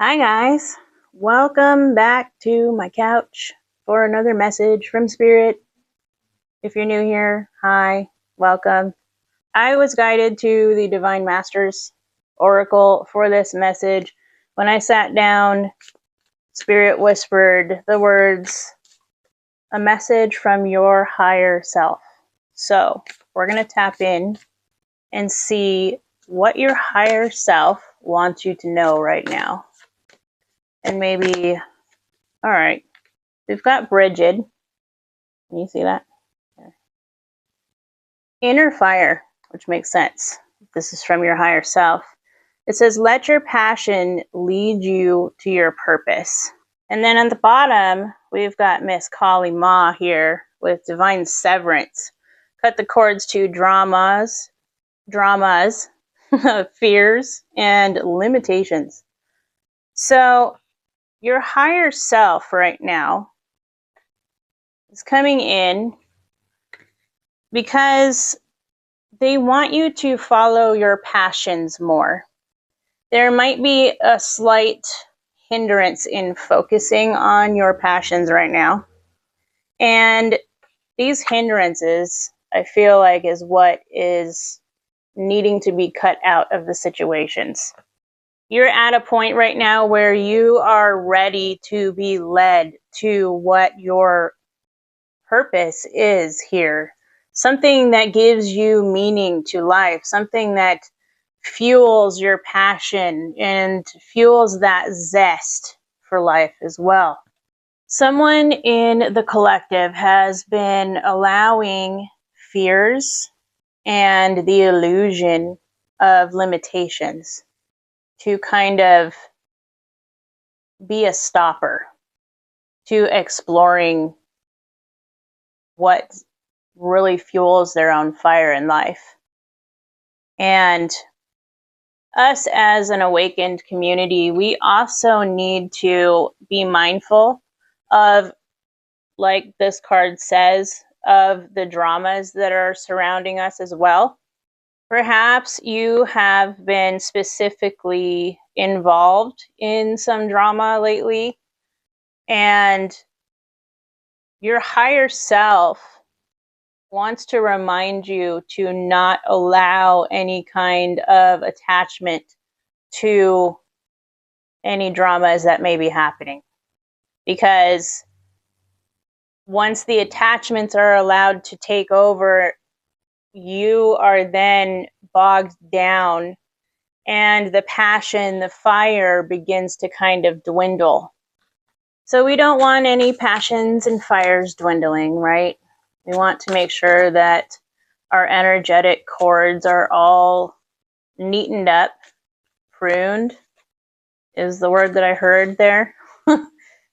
Hi guys, welcome back to my couch for another message from Spirit. If you're new here, hi, welcome. I was guided to the Divine Masters Oracle for this message. When I sat down, Spirit whispered the words, a message from your higher self. So we're going to tap in and see what your higher self wants you to know right now. And maybe, all right, we've got Bridget. Can you see that? Inner fire, which makes sense. This is from your higher self. It says, let your passion lead you to your purpose. And then at the bottom, we've got Miss Kali Ma here with divine severance. Cut the cords to dramas, fears, and limitations. So your higher self right now is coming in because they want you to follow your passions more. There might be a slight hindrance in focusing on your passions right now. And these hindrances, I feel like, is what is needing to be cut out of the situations. You're at a point right now where you are ready to be led to what your purpose is here. Something that gives you meaning to life, something that fuels your passion and fuels that zest for life as well. Someone in the collective has been allowing fears and the illusion of limitations to kind of be a stopper to exploring what really fuels their own fire in life. And us as an awakened community, we also need to be mindful of, like this card says, of the dramas that are surrounding us as well. Perhaps you have been specifically involved in some drama lately, and your higher self wants to remind you to not allow any kind of attachment to any dramas that may be happening. Because once the attachments are allowed to take over, you are then bogged down and the passion, the fire begins to kind of dwindle. So we don't want any passions and fires dwindling, right? We want to make sure that our energetic cords are all neatened up. Pruned is the word that I heard there.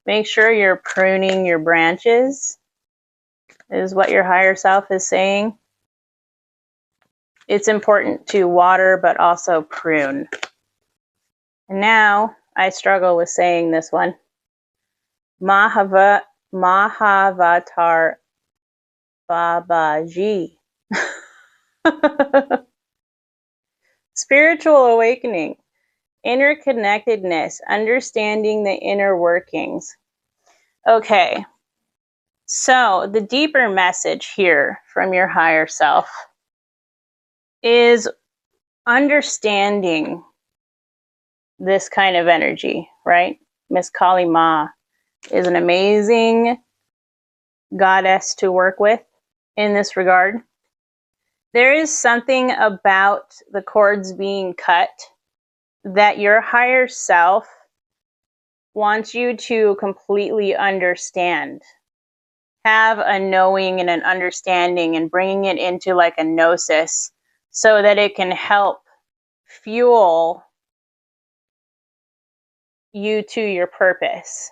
Make sure you're pruning your branches, is what your higher self is saying. It's important to water, but also prune. And now I struggle with saying this one. Mahavatar Babaji. Spiritual awakening, interconnectedness, understanding the inner workings. Okay, so the deeper message here from your higher self is understanding this kind of energy, right? Miss Kali Ma is an amazing goddess to work with in this regard. There is something about the cords being cut that your higher self wants you to completely understand. Have a knowing and an understanding and bringing it into like a gnosis so that it can help fuel you to your purpose.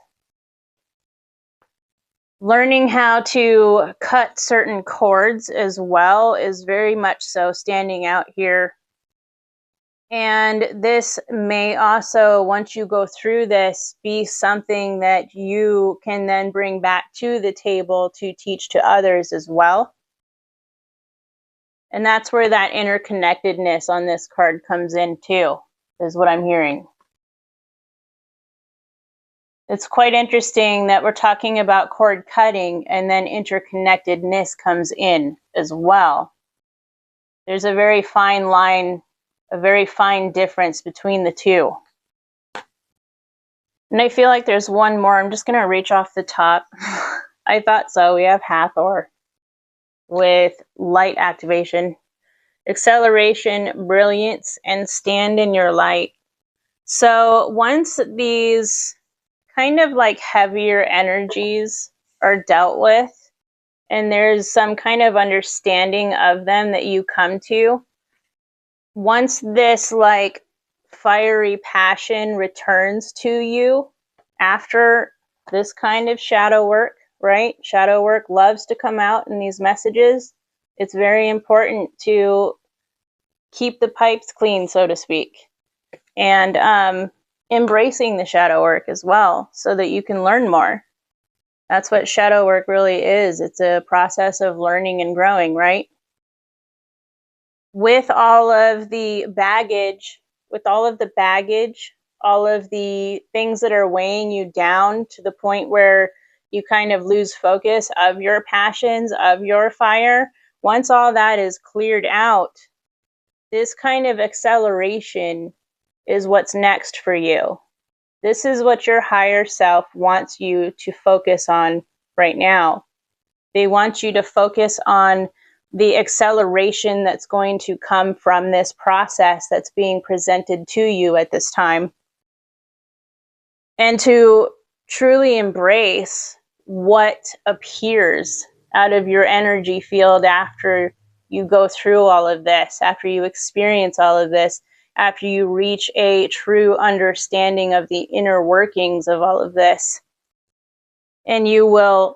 Learning how to cut certain cords as well is very much so standing out here. And this may also, once you go through this, be something that you can then bring back to the table to teach to others as well. And that's where that interconnectedness on this card comes in too, is what I'm hearing. It's quite interesting that we're talking about cord cutting and then interconnectedness comes in as well. There's a very fine line, a very fine difference between the two. And I feel like there's one more. I'm just going to reach off the top. I thought so. We have Hathor with light activation, acceleration, brilliance, and stand in your light. So once these kind of like heavier energies are dealt with, and there's some kind of understanding of them that you come to, once this like fiery passion returns to you after this kind of shadow work, right? Shadow work loves to come out in these messages. It's very important to keep the pipes clean, so to speak, and embracing the shadow work as well so that you can learn more. That's what shadow work really is. It's a process of learning and growing, right? With all of the baggage, all of the things that are weighing you down to the point where you kind of lose focus of your passions, of your fire, once all that is cleared out, this kind of acceleration is what's next for you. This is what your higher self wants you to focus on right now. They want you to focus on the acceleration that's going to come from this process that's being presented to you at this time. And to truly embrace what appears out of your energy field after you go through all of this, after you experience all of this, after you reach a true understanding of the inner workings of all of this. And you will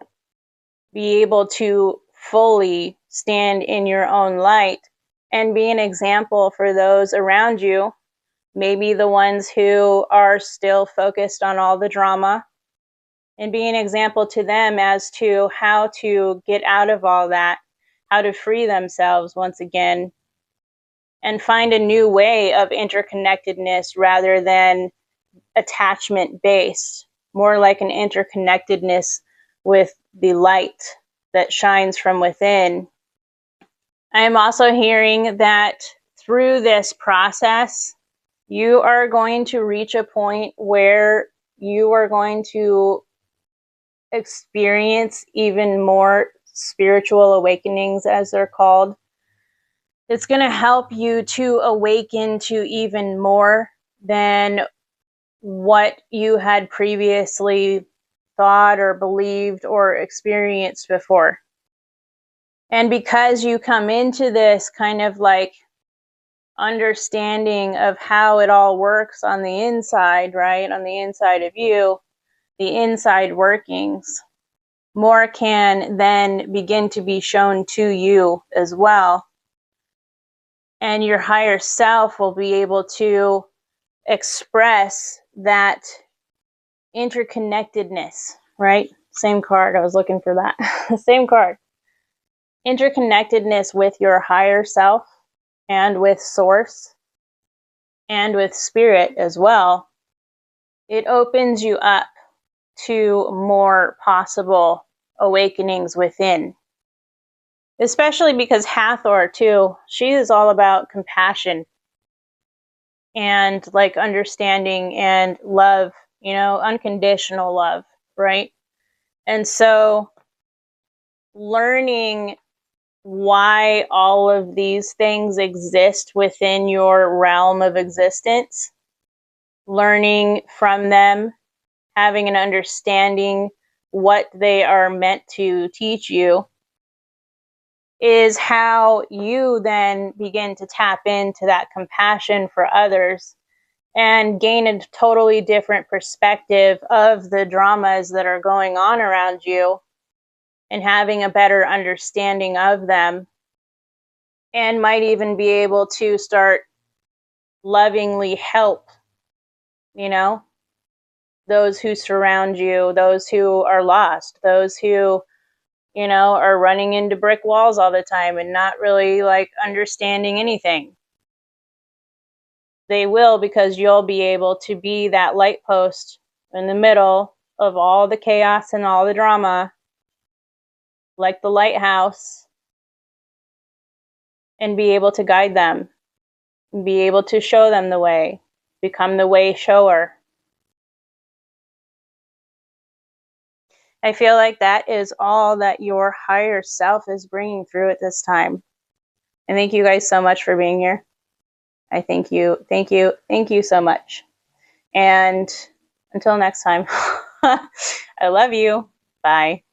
be able to fully stand in your own light and be an example for those around you, maybe the ones who are still focused on all the drama, and be an example to them as to how to get out of all that, how to free themselves once again, and find a new way of interconnectedness rather than attachment based, more like an interconnectedness with the light that shines from within. I am also hearing that through this process, you are going to reach a point where you are going to experience even more spiritual awakenings, as they're called. It's going to help you to awaken to even more than what you had previously thought or believed or experienced before. And because you come into this kind of like understanding of how it all works on the inside, right? On the inside of you, the inside workings, more can then begin to be shown to you as well. And your higher self will be able to express that interconnectedness, right? Same card. I was looking for that. Same card. Interconnectedness with your higher self and with source and with spirit as well. It opens you up to more possible awakenings within. Especially because Hathor too, she is all about compassion and like understanding and love, you know, unconditional love, right? And so learning why all of these things exist within your realm of existence, learning from them, having an understanding what they are meant to teach you, is how you then begin to tap into that compassion for others and gain a totally different perspective of the dramas that are going on around you and having a better understanding of them, and might even be able to start lovingly help, you know, those who surround you, those who are lost, those who, you know, are running into brick walls all the time and not really like understanding anything. They will, because you'll be able to be that light post in the middle of all the chaos and all the drama, like the lighthouse, and be able to guide them, be able to show them the way, become the way shower. I feel like that is all that your higher self is bringing through at this time. And thank you guys so much for being here. I thank you so much. And until next time, I love you. Bye.